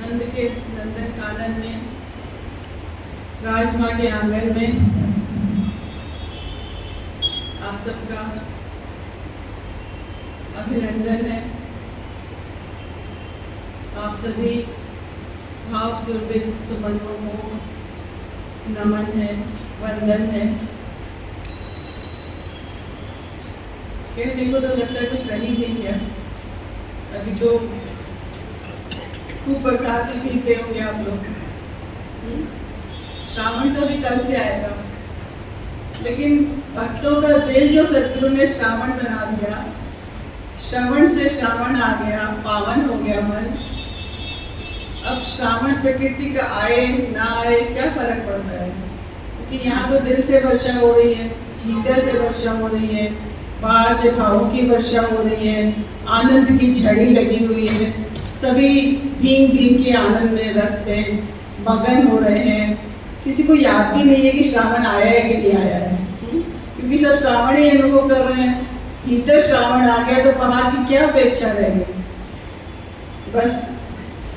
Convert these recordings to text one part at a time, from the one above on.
नंद के नंदन कानन में, राजमाँ के आंगन में आप सबका अभिनंदन है। आप सभी भाव सुरभित सुमनों को नमन है, वंदन है। कहने को तो लगता है कुछ रह ही नहीं गया। अभी तो खूब बरसात में भीगते होंगे आप लोग। श्रावण तो अभी कल से आएगा, लेकिन भक्तों का दिल जो सद्गुरु ने श्रावण बना दिया, श्रवण से श्रावण आ गया, पावन हो गया मन। अब श्रावण प्रकृति का आए ना आए क्या फर्क पड़ता है, क्योंकि यहाँ तो दिल से वर्षा हो रही है, भीतर से वर्षा हो रही है, बाहर से भावों की वर्षा हो रही है, आनंद की झड़ी लगी हुई है। सभी भीग भीग के आनंद में, रस में मगन हो रहे हैं। किसी को याद भी नहीं है कि श्रावण आया है कि नहीं आया है, क्योंकि सब श्रावण ही अनुभव कर रहे हैं। भीतर श्रावण आ गया तो बाहर की क्या अपेक्षा रह गई। बस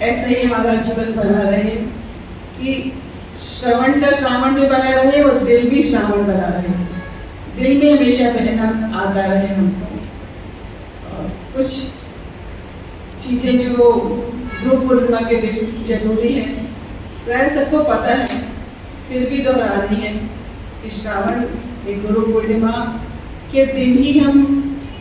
ऐसा ही हमारा जीवन बना रहे कि श्रवण का श्रावण भी बना रहे और दिल भी श्रावण बना रहे, दिल में हमेशा बहना आता रहे हमको। और कुछ चीज़ें जो गुरु पूर्णिमा के दिन जरूरी है, प्राय सबको पता है, फिर भी दोहरानी है कि श्रावण में गुरु पूर्णिमा के दिन ही हम,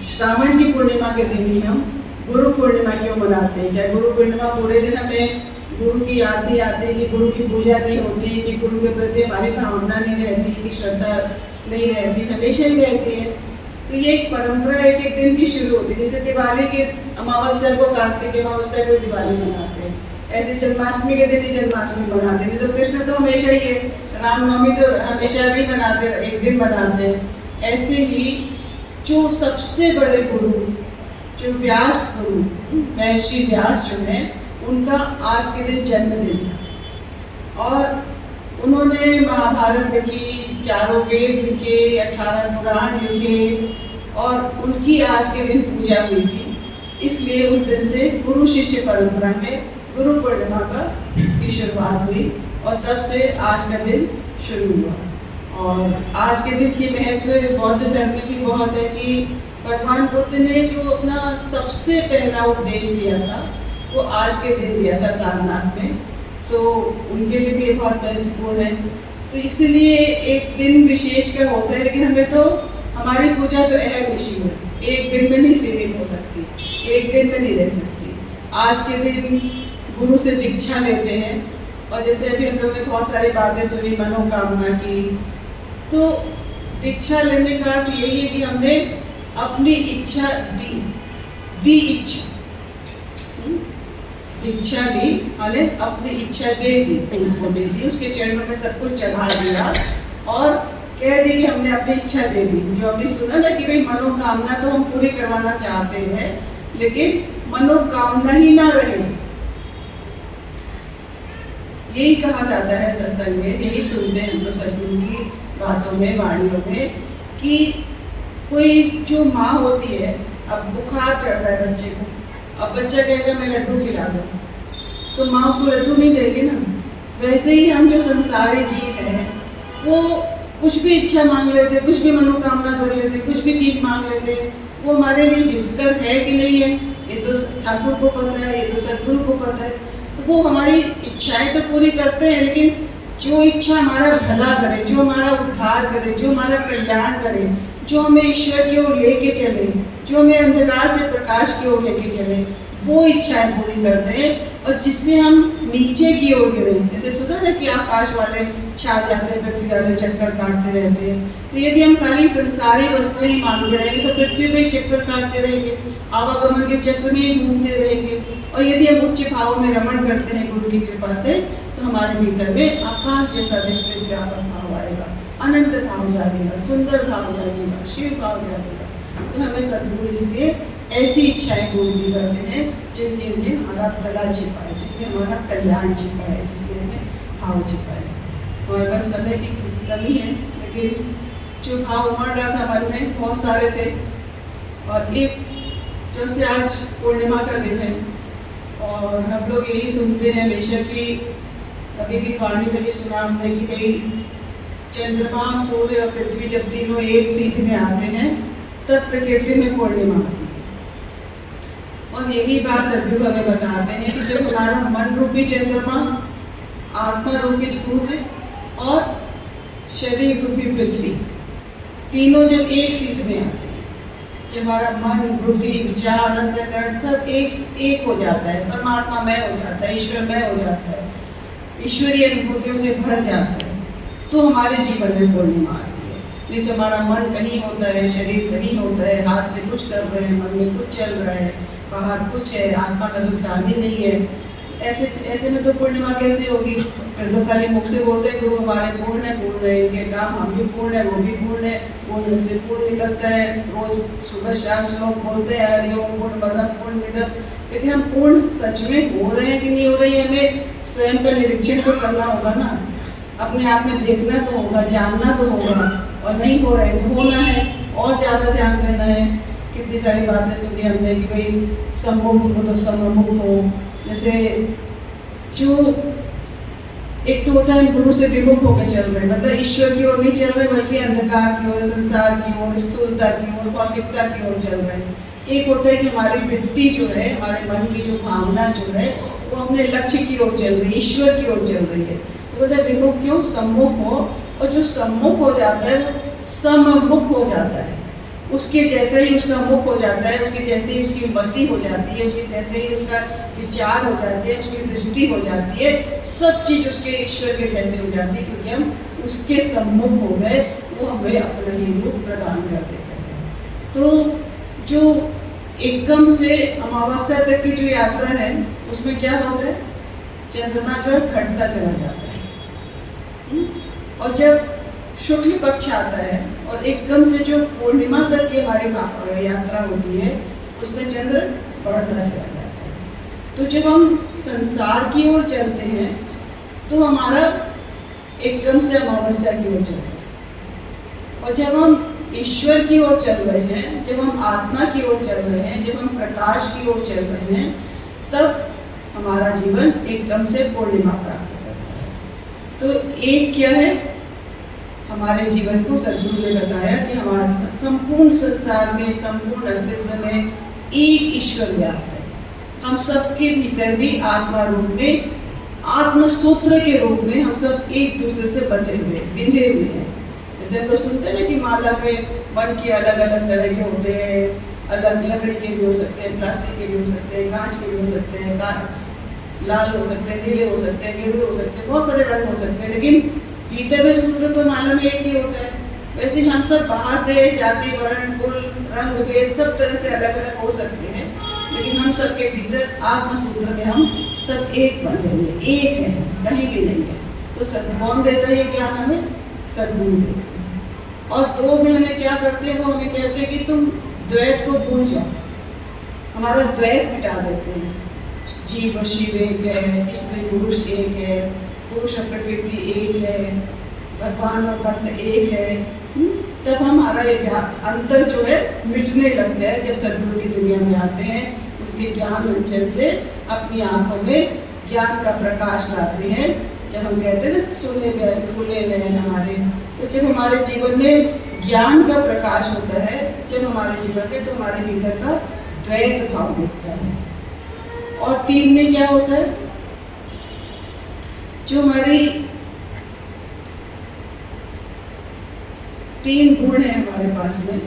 श्रावण की पूर्णिमा के दिन ही हम गुरु पूर्णिमा क्यों मनाते हैं। क्या गुरु पूर्णिमा पूरे दिन हमें गुरु की याद नहीं आती, कि गुरु की पूजा नहीं होती, कि गुरु के प्रति हमारी भावना नहीं रहती, कि श्रद्धा नहीं रहती, हमेशा ही रहती है। तो ये एक परंपरा एक एक दिन की शुरू होती है। जैसे दिवाली के अमावस्या को कार्तिक अमावस्या को दिवाली मनाते हैं, ऐसे जन्माष्टमी के दिन ही जन्माष्टमी मनाते हैं। नहीं तो कृष्ण तो हमेशा ही है, रामनवमी तो हमेशा नहीं मनाते, एक दिन मनाते हैं। ऐसे ही जो सबसे बड़े गुरु, जो व्यास गुरु, महर्षि व्यास जो है, उनका आज के दिन जन्मदिन था और उन्होंने महाभारत लिखी, चारों वेद लिखे, 18 पुराण लिखे और उनकी आज के दिन पूजा हुई थी। इसलिए उस दिन से गुरु शिष्य परंपरा में गुरु पूर्णिमा की शुरुआत हुई और तब से आज का दिन शुरू हुआ। और आज के दिन की महत्व बौद्ध धर्म में भी बहुत है कि भगवान बुद्ध ने जो अपना सबसे पहला उपदेश दिया था वो आज के दिन दिया था सारनाथ में, तो उनके लिए भी ये बहुत महत्वपूर्ण है। तो इसलिए एक दिन विशेष का होता है, लेकिन हमें तो हमारी पूजा तो अहम ऋषि है, एक दिन में नहीं सीमित हो सकती, एक दिन में नहीं रह सकती। आज के दिन गुरु से दीक्षा लेते हैं और जैसे अभी हम लोगों ने बहुत सारी बातें सुनी मनोकामना की, तो दीक्षा लेने का अर्थ यही है कि हमने अपनी इच्छा दी इच्छा, दीक्षा ली माने अपनी इच्छा दे दी, उनको दे दी, उसके चरणों में सब कुछ चढ़ा दिया और कह दी कि हमने अपनी इच्छा दे दी। जो अभी सुना ना कि भाई मनोकामना तो हम पूरी करवाना चाहते हैं, लेकिन मनोकामना ही ना रहे, यही कहा जाता है सत्संग में, यही सुनते हैं हम लोग सद्गुरु की बातों में, वाणियों में, कि कोई जो माँ होती है, अब बुखार चढ़ रहा है बच्चे को, अब बच्चा कहेगा मैं लड्डू खिला दूँ, तो माँ उसको लड्डू नहीं देगी ना। वैसे ही हम जो संसारी जीव हैं वो कुछ भी इच्छा मांग लेते, कुछ भी मनोकामना कर लेते, कुछ भी चीज़ मांग लेते, वो हमारे लिए हितकर है कि नहीं है ये तो ठाकुर को पता है, ये तो सद्गुरु को पता है। तो वो हमारी इच्छाएं तो पूरी करते हैं, लेकिन जो इच्छा हमारा भला करे, जो हमारा उद्धार करे, जो हमारा कल्याण करे, जो हमें ईश्वर की ओर लेके चले, जो हमें अंधकार से प्रकाश की ओर लेके चले, वो इच्छाएं पूरी करते हैं। और जिससे हम नीचे की ओर गिरे, जैसे सुना ना कि आकाश वाले छा जाते हैं, पृथ्वी वाले चक्कर काटते रहते हैं। तो यदि हम खाली संसारी वस्तुएं ही मांगते रहेंगे तो पृथ्वी पे ही चक्कर काटते रहेंगे, आवागमन के चक्र में ही घूमते रहेंगे। और यदि हम उच्च भाव में रमण करते हैं गुरु की कृपा से, तो हमारे भीतर में आकाश जैसा विश्व व्यापक भाव आएगा, अनंत भाव जागेगा, सुंदर भाव जागेगा, शिव भाव जागेगा। तो हमें सद्गुरु इसलिए ऐसी इच्छाएं पूरी करते हैं जिनके लिए हमारा भला छिपा है, जिसमें हमारा कल्याण छिपा है, जिसमें हमें भाव छिपा है। और बस समय की कमी है, लेकिन जो भाव उमड़ रहा था मन में बहुत सारे थे। और एक जैसे आज पूर्णिमा का दिन है और हम लोग यही सुनते हैं हमेशा कि अभी भी वाणी में भी सुना हमने कि भाई चंद्रमा, सूर्य और पृथ्वी जब तीनों एक सीध में आते हैं तब प्रकृति में पूर्णिमा आती है। और यही बात सदगुरु हमें बताते हैं कि जब हमारा मन रूपी चंद्रमा, आत्मा रूपी सूर्य और शरीर रूपी पृथ्वी तीनों जब एक सीध में आते हैं, जब हमारा मन, बुद्धि, विचार, अंतःकरण सब एक हो जाता है, परमात्मा मय हो जाता है, ईश्वर मय हो जाता है, ईश्वरीय अनुभूतियों से भर जाता है, तो हमारे जीवन में पूर्णिमा आती है। नहीं तो हमारा मन कहीं होता है, शरीर कहीं होता है, हाथ से कुछ कर रहे हैं, मन में कुछ चल रहा है, बाहर कुछ है, आत्मा का तो ध्यान ही नहीं है। ऐसे में तो पूर्णिमा कैसे होगी? फिर तो खाली मुख से बोलते हैं गुरु हमारे पूर्ण है, इनके काम हम भी पूर्ण है, वो भी पूर्ण है, पूर्ण में से पूर्ण निकलता है। रोज सुबह शाम श्लोक बोलते हैं हरिओम पूर्णमदः पूर्णमिदम्, लेकिन हम पूर्ण सच में हो रहे हैं कि नहीं हो रही है? हमें स्वयं का निरीक्षण तो करना होगा ना, अपने आप में देखना तो होगा, जानना तो होगा, और नहीं हो रहे तो होना है और ज़्यादा ध्यान देना है। कितनी सारी बातें सुनी हमने कि भाई सम्मुख हो तो सममुख हो। जैसे जो एक तो होता है गुरु से विमुख होकर चल रहे, मतलब ईश्वर की ओर नहीं चल रहे बल्कि अंधकार की ओर, संसार की ओर, स्थूलता की ओर, भौतिकता की ओर चल रहे हैं। एक होता है कि हमारी वृत्ति जो है, हमारे मन की जो भावना जो है वो अपने लक्ष्य की ओर चल रही है, ईश्वर की ओर चल रही है। तो बोलते हैं विमुख क्यों? सम्मुख हो। और जो सम्मुख हो जाता है वो सममुख हो जाता है, उसके जैसे ही उसका मुख हो जाता है, उसके जैसे ही उसकी मति हो जाती है, उसके जैसे ही उसका विचार हो जाती है, उसकी दृष्टि हो जाती है, सब चीज़ उसके ईश्वर के जैसे हो जाती है, क्योंकि हम उसके सम्मुख हो गए, वो हमें अपना ही रूप प्रदान कर देते हैं। तो जो एकम से अमावस्या तक की जो यात्रा है उसमें क्या होता है? चंद्रमा जो है घटता चला जाता है, और जब शुक्ल पक्ष आता है और एकदम से जो पूर्णिमा तक की हमारी यात्रा होती है उसमें चंद्र बढ़ता चला जाता है। तो जब हम संसार की ओर चलते हैं तो हमारा एकदम से अमावस्या की ओर चलता है, और जब हम ईश्वर की ओर चल रहे हैं, जब हम आत्मा की ओर चल रहे हैं, जब हम प्रकाश की ओर चल रहे हैं, तब हमारा जीवन एकदम से पूर्णिमा प्राप्त करता है। तो एक क्या है? हमारे जीवन को सदगुरु ने बताया कि हमारे संपूर्ण संसार में, संपूर्ण अस्तित्व में एक ईश्वर व्याप्त है। हम सबके भीतर भी आत्मा रूप में, आत्म सूत्र के रूप में हम सब एक दूसरे से बंधे हुए, बिंधे हुए हैं। जैसे हम लोग सुनते हैं ना कि माला में मन के अलग अलग तरह के होते हैं, अलग लकड़ी के भी हो सकते हैं, प्लास्टिक के भी हो सकते हैं, कांच के भी हो सकते हैं, लाल हो सकते हैं, नीले हो सकते हैं, गेरुए हो सकते हैं, बहुत सारे रंग हो सकते हैं, लेकिन भीतर में सूत्र तो माला में एक ही होता है। वैसे हम सब बाहर से जाति, वर्ण, कुल, रंग, भेद सब तरह से अलग अलग हो सकते हैं, लेकिन हम सब के भीतर आत्म सूत्र में हम सब एक बंधे हुए, एक है, कहीं भी नहीं है। तो कौन देता है ये ज्ञान? हमें सदगुरु देते हैं। और दो में हमें क्या करते हैं? वो हमें कहते हैं कि तुम द्वैत को भूल जाओ, हमारा द्वैत मिटा देते हैं। जीव और शिव एक है, स्त्री पुरुष एक है, पुरुष और प्रकृति एक है, भगवान और पत्न एक है। तब हमारा ये अंतर जो है मिटने लगता है। जब सदगुरु की दुनिया में आते हैं, उसके ज्ञान अंचल से अपनी आंखों में ज्ञान का प्रकाश लाते हैं। जब हम कहते हैं ना सुने खुले नयन हमारे, तो जब हमारे जीवन में ज्ञान का प्रकाश होता है, जब हमारे जीवन में, तो हमारे भीतर का द्वैत भाव मिटता है। और तीन में क्या होता है? जो हमारी तीन गुण है हमारे पास में,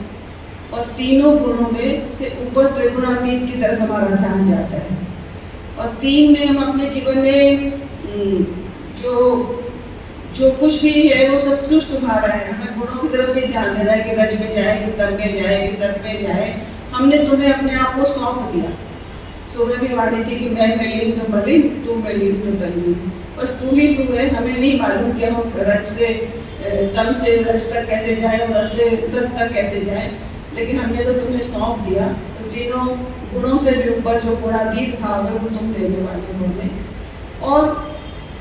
और तीनों गुणों में से ऊपर त्रिगुणातीत की तरफ हमारा ध्यान जाता है। और तीन में हम अपने जीवन में जो कुछ भी है वो सब कुछ तुम्हारा है। हमें गुणों की तरफ नहीं ध्यान देना है कि रज में जाए, कि तब में जाए, कि सत में जाए। हमने तुम्हें अपने आप को सौंप दिया। सुबह भी वाणी थी कि मैं मलिन तो मलिन, तुम मलिन तो तल्लीन, बस तू ही तू है। हमें नहीं मालूम कि हम रज से तम से रज तक कैसे जाए और रज से सत तक कैसे जाए, लेकिन हमने तो तुम्हें सौंप दिया। तो तीनों गुणों से भी ऊपर जो गुणातीत भाव है वो तुम देने वाले हो में। और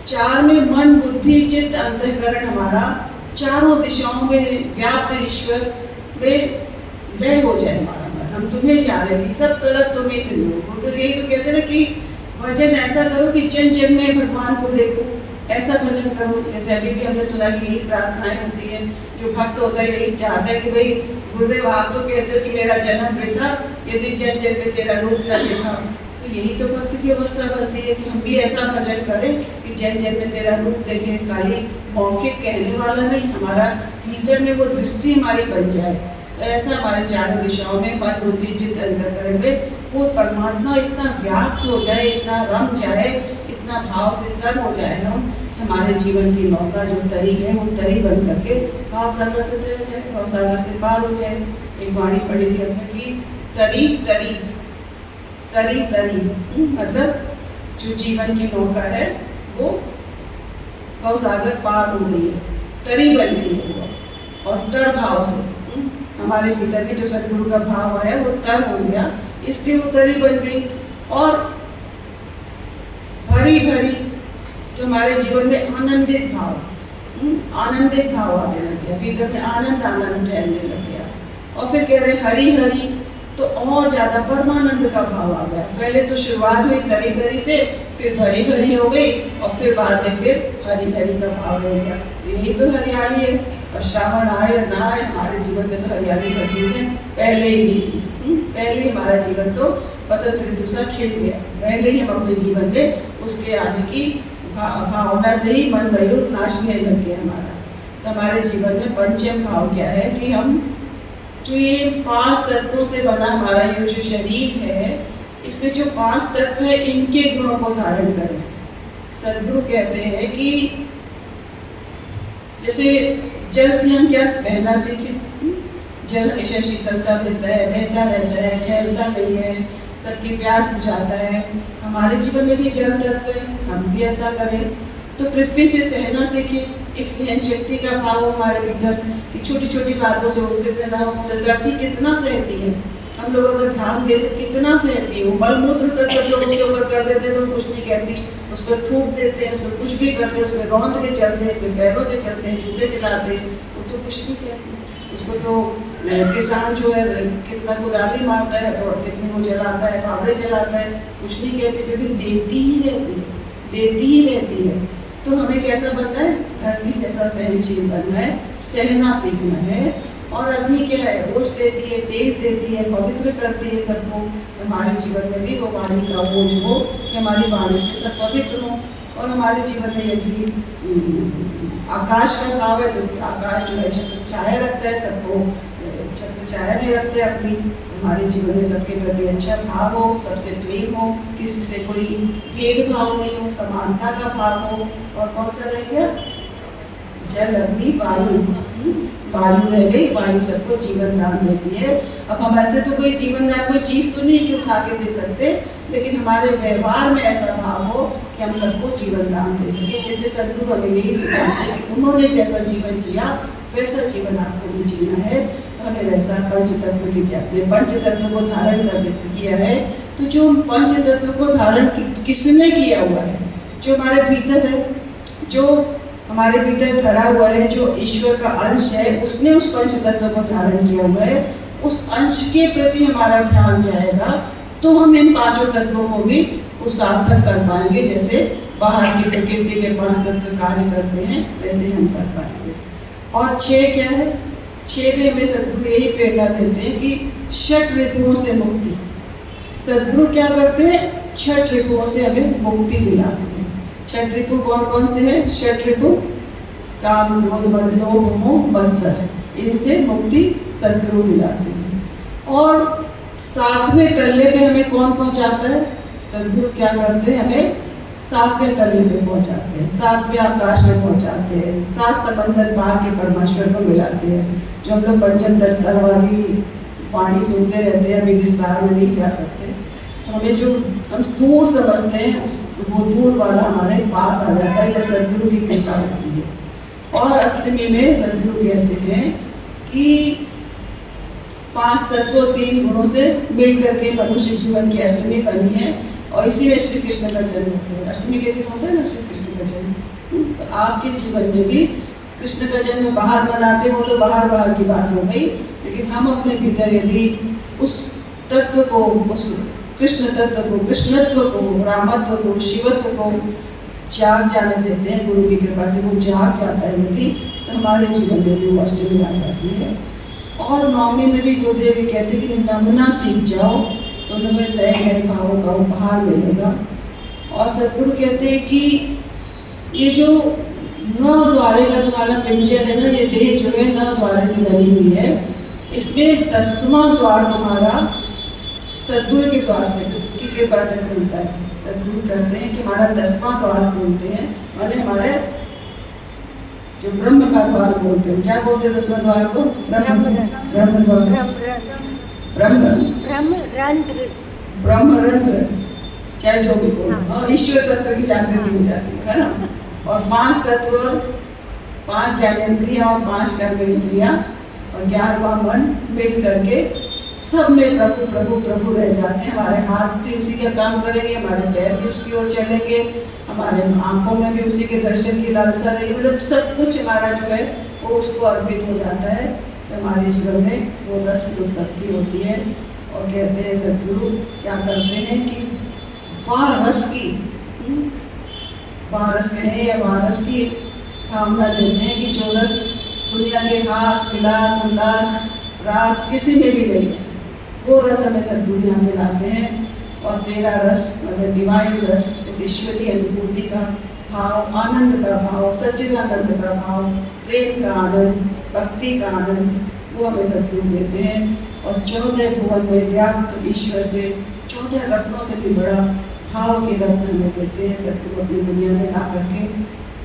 चार में मन, बुद्धि, चित्त, अंतःकरण हमारा चारों दिशाओं में व्याप्त ईश्वर में लय हो जाए हमारा मन। हम तुम्हें चाह रहे कि सब तरफ तुम ही तुम हो। गुरुदेव यही तो कहते हैं ना कि भजन ऐसा करो कि जन जन में भगवान को देखो, ऐसा भजन करो। जैसे अभी भी हमने सुना कि यही प्रार्थनाएं होती है, जो भक्त होता है यही चाहता है कि भाई गुरुदेव आप तो कहते हो कि मेरा जन्म वृथा यदि जन जन में तेरा रूप न देखा। तो यही तो भक्त की अवस्था बनती है कि हम भी ऐसा भजन करें कि जन जन में तेरा रूप देखें, खाली मौखिक कहने वाला नहीं, हमारा भीतर में वो दृष्टि हमारी बन जाए। तो ऐसा हमारे चारों दिशाओं में मन बुद्धि चित्त अंतःकरण में वो परमात्मा इतना व्याप्त हो जाए, इतना रम जाए, इतना भाव से तर हो जाए हम, हमारे जीवन की नौका जो तरी है वो तरी बन करके भाव सागर से तर जाए, भाव सागर से पार हो जाए। एक वाणी पढ़ी थी हमने कि तरी तरी तरी तरी, मतलब जो जीवन की नौका है वो भाव सागर पार हो गई है, तरी बन गई है वो। और तर भाव से हमारे भीतर में जो सद्गुरु का भाव आया वो तर हो गया, इसलिए वो तरी बन गई। और भरी भरी जो हमारे जीवन में आनंदित भाव आने लग गया, भीतर में आनंद ठहरने लग गया। और फिर कह रहे हरी हरी, तो और ज्यादा परमानंद का भाव आ गया। पहले तो शुरुआत हुई तरी तरी से, फिर भरी भरी हो गई, और फिर बाद में फिर हरी हरी का भाव रह गया। यही तो हरियाली है। और श्रावण आए या ना आए, हमारे जीवन में तो हरियाली सद्गुरु ने पहले ही दी थी। पहले ही हमारा जीवन तो बसंत ऋतु सा खिल गया, पहले ही हम अपने जीवन में उसके आने की भावना से ही मन मयूर नाचने लग गया हमारा। तो हमारे जीवन में पंचम भाव क्या है कि हम जो ये 5 तत्वों से बना हमारा ये जो शरीर है, इसमें जो 5 तत्व है इनके गुणों को धारण करें। सद्गुरु कहते हैं कि जैसे जल से हम क्या बहना सीखे, जल हमेशा शीतलता देता है, बहता रहता है, ठहरता नहीं है, सबकी प्यास बुझाता है। हमारे जीवन में भी जल तत्व है, हम भी ऐसा करें। तो पृथ्वी से सहना सीखे, एक सहन शक्ति का भाव हो हमारे भीतर कि छोटी छोटी बातों से उद्विग्न ना हो। तो धरती कितना सहती है, हम लोग अगर ध्यान दें तो कितना सहती है। वो मलमूत्र तक जब लोग उसके ऊपर कर देते हैं तो कुछ नहीं कहती, उस पर थूक देते हैं, उस पर कुछ भी करते हैं, उसमें रौंद के चलते हैं, उसमें पैरों से चलते हैं, जूते चलाते हैं, वो तो कुछ नहीं कहती। उसको तो किसान जो है कितना कुदाली मारता है तो कितने को चलाता है, फावड़े चलाता है, कुछ नहीं कहती, फिर भी देती ही रहती है, देती ही रहती है। तो हमें कैसा बनना है, धरती जैसा सहनशील बनना है, सहना सीखना है। और अग्नि क्या है, ओज देती है, तेज देती है, पवित्र करती है सबको। तो हमारे जीवन में भी वो वाणी का ओज हो कि हमारी वाणी से सब पवित्र हो। और हमारे जीवन में यदि आकाश का भाव है तो आकाश जो है छत्र छाया रखता है, सबको छत्र छाया में रखते हैं अपनी। तो हमारे जीवन में सबके प्रति अच्छा भाव हो, सबसे प्रेम हो, किसी से कोई भेदभाव नहीं हो, समानता का भाव हो। और कौन सा रह गया, जल अग्नि वायु, वायु रह गई। वायु सबको जीवन दान देती है। अब हम ऐसे तो कोई जीवन दान कोई चीज़ तो नहीं कि उठा के दे सकते, लेकिन हमारे व्यवहार में ऐसा भाव हो कि हम सबको जीवन दान दे सके। जैसे सद्गुरु हमें यही सिखाते हैं कि उन्होंने जैसा जीवन जिया वैसा जीवन आपको भी जीना है। तो हमें वैसा पंच तत्व की, अपने पंच तत्व को धारण कर किया है। तो जो पंच तत्व को धारण किसने किया हुआ है, जो हमारे भीतर है, जो हमारे भीतर धरा हुआ है, जो ईश्वर का अंश है, उसने उस पंच तत्व को धारण किया हुआ है। उस अंश के प्रति हमारा ध्यान जाएगा तो हम इन 5 तत्वों को भी सार्थक कर पाएंगे। जैसे बाहर की प्रकृति के 5 तत्व कार्य करते हैं वैसे हम कर पाएंगे। और 6 क्या है, 6 में हमें सद्गुरु यही प्रेरणा देते हैं कि षट रिपुओं से मुक्ति। सद्गुरु क्या करते हैं, 6 रिपुओं से हमें मुक्ति दिलाते हैं। 6 रिपु कौन कौन से हैं, 6 रिपु काम क्रोध मद लोभ मोह मत्सर, इनसे मुक्ति सद्गुरु दिलाते हैं। और 7वें तल्ले पे हमें कौन पहुंचाता है, सद्गुरु क्या करते हैं, हमें 7वें तल्ले पे पहुंचाते हैं, 7वें आकाश में पहुंचाते हैं, 7 समंदर पार के परमेश्वर को मिलाते हैं। जो हम लोग पंचम तल वाली वाणी सुनते रहते हैं, अभी विस्तार में नहीं जा सकते। तो हमें जो हम दूर समझते हैं उस वो दूर वाला हमारे पास आ जाता है जब सद्गुरु की कृपा होती है। और अष्टमी में सद्गुरु कहते हैं कि 5 तत्वों 3 गुणों से मिल करके मनुष्य जीवन की अष्टमी बनी है। और इसी में श्री कृष्ण का जन्म होता है, अष्टमी के दिन होता है ना श्री कृष्ण का जन्म। तो आपके जीवन में भी कृष्ण का जन्म बाहर मनाते हो तो बाहर की बात हो गई, लेकिन हम अपने भीतर यदि उस तत्व को, उस कृष्ण तत्व को, कृष्णत्व को, रामत्व को, शिवत्व को जाग जाने देते हैं गुरु की कृपा से। वो जाग जाता है यदि, तो हमारे जीवन में भी वो अष्टमी आ जाती है। और नवमी में भी गुरुदेव ये कहते हैं कि नमना सीख जाओ तो तुम्हें नए नए भावों का उपहार मिलेगा। और सदगुरु कहते हैं कि ये जो 9 द्वारे का तुम्हारा पिंजर है ना, ये देह जो है 9 द्वारे से बनी हुई है, इसमें 10वां द्वार तुम्हारा सदगुरु के द्वार से की कृपा से खुलता है। सदगुरु कहते हैं कि हमारा 10वां द्वार खोलते हैं, माने हमारे जो ब्रह्म का द्वार खोलते हैं। क्या बोलते हैं 10वां द्वार को? ब्रह्म द्वार, ब्रह्मरंध्र, चाहे जो भी बोलो, और ईश्वर तत्व की जागृति हो जाती है ना। और 5 तत्व, 5 ज्ञानेंद्रियां और 5 कर्मेंद्रियां और 11वां मन मिल करके सब में प्रभु प्रभु प्रभु रह जाते हैं। हमारे हाथ भी उसी का काम करेंगे, हमारे पैर भी उसकी ओर चलेंगे, हमारे आंखों में भी उसी के दर्शन की लालसा रहेगी। मतलब सब कुछ हमारा जो है वो उसको अर्पित हो जाता है, तो हमारे जीवन में वो रस की उत्पत्ति होती है। और कहते हैं सदगुरु क्या करते हैं कि वाह रस की, वाह रस कहें या वाह रस की भावना देते हैं कि जो रस दुनिया के हास विलास उल्लास रास किसी में भी नहीं है, वो रस हमें सदगुरु यहाँ में लाते हैं। और तेरा रस मतलब डिवाइन रस, उस ईश्वरीय अनुभूति का भाव, आनंद का भाव, सच्चिदानंद का भाव, प्रेम का आनंद, भक्ति का आनंद, वो हमें सदगुरु देते हैं। और 14 भुवन में व्याप्त ईश्वर से 14 रत्नों से भी बड़ा भाव के रत्न हमें देते हैं सदगुरु अपनी दुनिया में ला करके।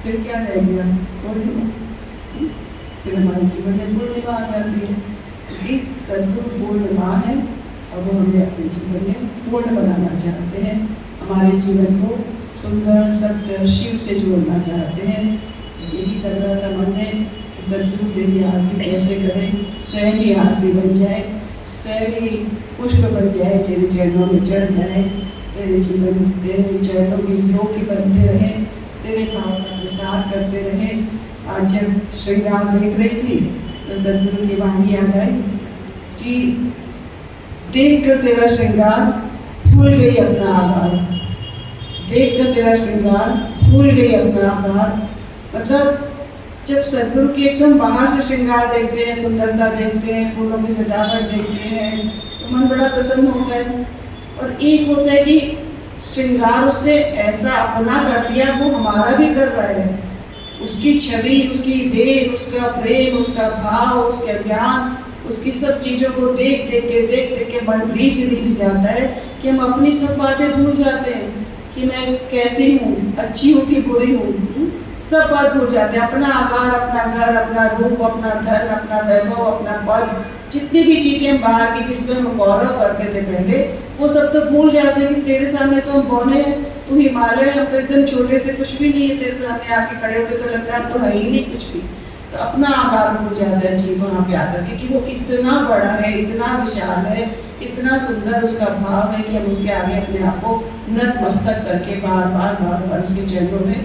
फिर क्या रह गया? पूर्णिमा। फिर हमारे जीवन में पूर्णिमा आ जाती है, क्योंकि सदगुरु पूर्णिमा है और वो हमें अपने जीवन में पूर्ण बनाना चाहते हैं, हमारे जीवन को सुंदर सत्य शिव से जोड़ना चाहते हैं। तो यही लग रहा था मन में कि सदगुरु तेरी आरती कैसे करें, स्वयं ही आरती बन जाए, स्वयं ही पुष्प बन जाए, तेरे चरणों में चढ़ जाए, तेरे जीवन तेरे चरणों के योग्य बनते रहे, तेरे भाव का प्रसार करते रहे। आज जब श्रृंगार देख रही थी तो सदगुरु की वाणी याद आई कि देख कर तेरा श्रृंगार भूल गई अपना आभार, देख कर तेरा श्रृंगार भूल गई अपना आभार। मतलब जब सदगुरु की एकदम बाहर से श्रृंगार देखते हैं, सुंदरता देखते हैं, फूलों की सजावट देखते हैं, तो मन बड़ा प्रसन्न होता है। और एक होता है कि श्रृंगार उसने ऐसा अपना कर लिया, वो हमारा भी कर रहा है, उसकी छवि, उसकी देन, उसका प्रेम, उसका भाव, उसका ज्ञान, उसकी सब चीज़ों को देख देख के मन रीझ जाता है कि हम अपनी सब बातें भूल जाते हैं कि मैं कैसी हूँ, अच्छी हूँ कि बुरी हूँ, सब बात भूल जाते हैं। अपना आकार, अपना घर, अपना रूप, अपना धन, अपना वैभव, अपना पद, जितनी भी चीज़ें हम बाहर की जिसमें हम गौरव करते थे पहले, वो सब तो भूल जाते हैं कि तेरे सामने तो हम बौने हैं, तू हिमालय, हम तो एकदम छोटे से कुछ भी नहीं है, तेरे सामने आके खड़े होते तो लगता है हम तो है ही नहीं कुछ भी। तो अपना आकार भूल जाता है जीव वहाँ पे आकर के कि वो इतना बड़ा है, इतना विशाल है, इतना सुंदर उसका भाव है कि हम उसके आगे अपने आप को नतमस्तक करके बार बार उसके चरणों में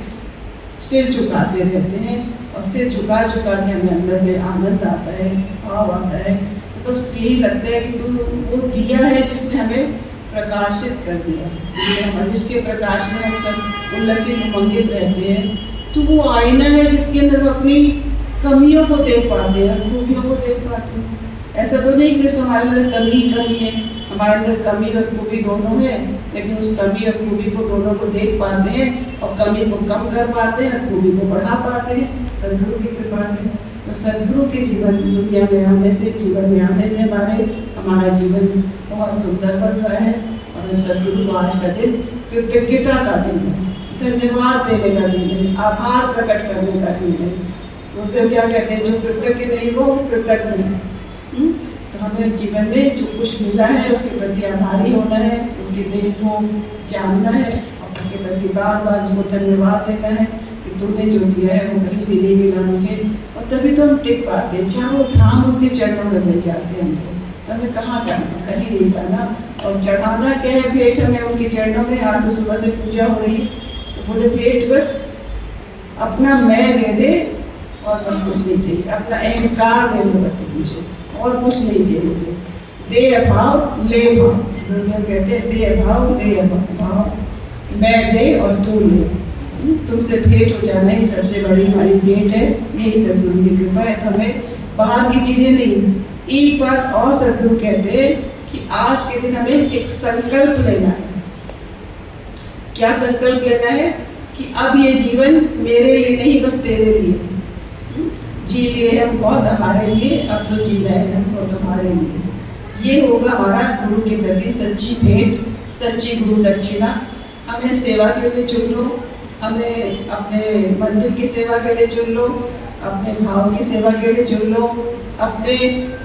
सिर झुकाते रहते हैं। और सिर झुका झुका के हमें अंदर में आनंद आता है, भाव आता है। तो बस यही लगता है कि तू वो दिया है जिसने हमें प्रकाशित कर दिया, जिसके प्रकाश में हम सब उल्लसित उमंगित रहते हैं। तो वो आईना है जिसके अंदर हम अपनी कमियों को देख पाते हैं, खूबियों को देख पाते हैं। ऐसा तो नहीं सिर्फ हमारे अंदर कमी ही कमी है, हमारे अंदर कमी और खूबी दोनों है, लेकिन उस कमी और खूबी को दोनों को देख पाते हैं और कमी को कम कर पाते हैं, खूबी को बढ़ा पाते हैं सदगुरु की कृपा से। तो सदगुरु के जीवन दुनिया में आने से, जीवन में आने से हमारा जीवन बहुत सुंदर बन रहा है। और हम सदगुरु को आज का दिन कृतज्ञता का दिन है, धन्यवाद देने का दिन है, आभार प्रकट करने का दिन है। गुरुदेव क्या कहते हैं, जो कृतज्ञ नहीं वो कृतज्ञ है। तो हमें जीवन में जो कुछ मिला है उसके प्रति आभारी होना है, उसकी देन को जानना है और उसके प्रति बार बार उसको धन्यवाद देना है कि तूने जो दिया है वो कहीं भी नहीं मिला मुझे। और तभी तो हम टिक पाते हैं, चारों धाम उसके चरणों में मिल जाते हैं हमको। तो हमें कहाँ जाना, कहीं नहीं जाना। और चढ़ाना क्या है, भेंट हमें उनके चरणों में। आज तो सुबह से पूजा हो रही, तो बोले भेंट बस अपना मैं दे दे और बस कुछ नहीं चाहिए, अपना अहंकार दे दे बस तो मुझे, और कुछ नहीं चाहिए मुझे। दे भाव ले भाव, गुरुदेव कहते हैं दे भाव दे भाव, मैं दे और तू ले। तुमसे भेंट हो जाना ही सबसे बड़ी हमारी भेंट है, यही सदगुरु की कृपा है। तो हमें बाहर की चीजें नहीं, एक बात और सदगुरु कहते हैं कि आज के दिन हमें एक संकल्प लेना है। क्या संकल्प लेना है? कि अब ये जीवन मेरे लिए नहीं, बस तेरे लिए जी लिए हम बहुत, हमारे लिए अब तो जीना है हमको तुम्हारे लिए। ये होगा हमारा गुरु के प्रति सच्ची भेंट, सच्ची गुरु दक्षिणा। हमें सेवा के लिए चुन लो, हमें अपने मंदिर की सेवा के लिए चुन लो, अपने भाव की सेवा के लिए चुन लो, अपने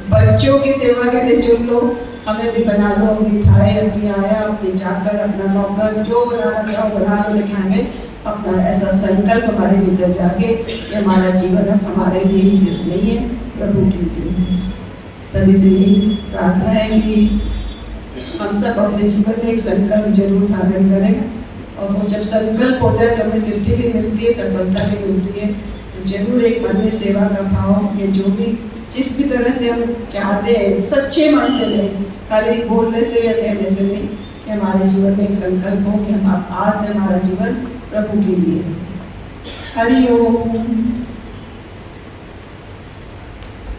बच्चों की सेवा के लिए चुन लो। हमें भी बना लो अपनी थाई, अपनी आया, अपनी चाकर, अपना नौकर, जो बनाना चाहो बना लो। लेकिन हमें अपना ऐसा संकल्प हमारे भीतर जागे कि हमारा जीवन अब हमारे लिए ही सिर्फ नहीं है, प्रभु के लिए। सभी से यही प्रार्थना है कि हम सब अपने जीवन में एक संकल्प जरूर धारण करें, और वो जब संकल्प होता है तो हमें सिद्धि भी मिलती है, सफलता भी मिलती है। तो जरूर एक मन में सेवा का भाव, ये जो भी जिस भी तरह से हम चाहते हैं सच्चे मन से लें, खाली बोलने से या कहने से नहीं, कि हमारे जीवन में एक संकल्प हो कि हम आज से हमारा जीवन प्रभु के लिए। हरि ओम।